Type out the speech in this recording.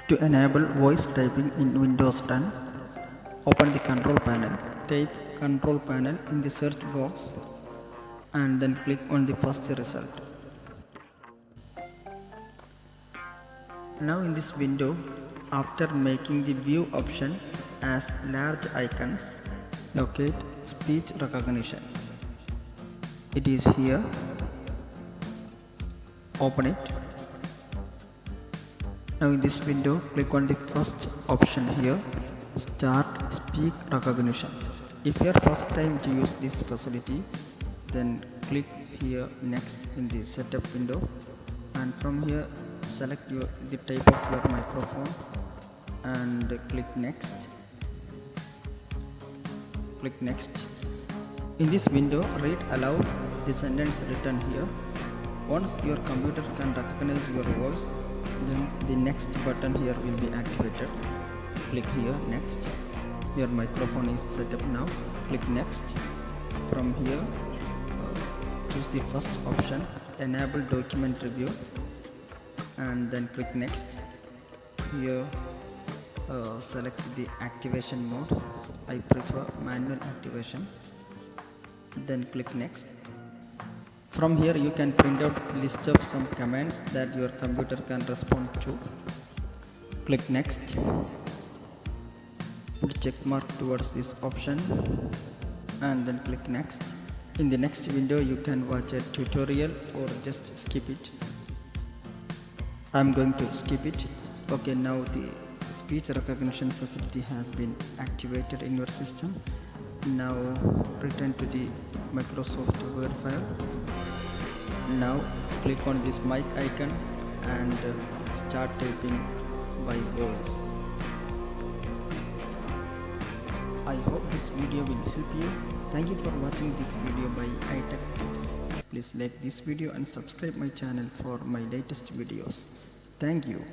To enable voice typing in Windows 10, open the control panel. Type control panel in the search box and then click on the first result. Now in this window, after making the view option as large icons, locate speech recognition. It is here. Open it. Now in this window, click on the first option here, start speech recognition. If you are first time to use this facility, then click here next in the setup window, and from here select the type of your microphone and click next. Click next. In this window, read aloud the sentence written here. Once your computer can recognize your voice, then the next button here will be activated. Click here next. Your microphone is set up now. Click next. From here choose the first option, enable document review, and then click next. Here select the activation mode. I prefer manual activation. Then click next. From here you can print out list of some commands that your computer can respond to. Click next. Put check mark towards this option and then click next. In the next window you can watch a tutorial or just skip it. I'm going to skip it. Okay, now the speech recognition facility has been activated in your system. Now return to the Microsoft Word file. Now click on this mic icon and start typing by voice. I hope this video will help you. Thank you for watching this video by iTech Tips. Please like this video and subscribe my channel for my latest videos. Thank you.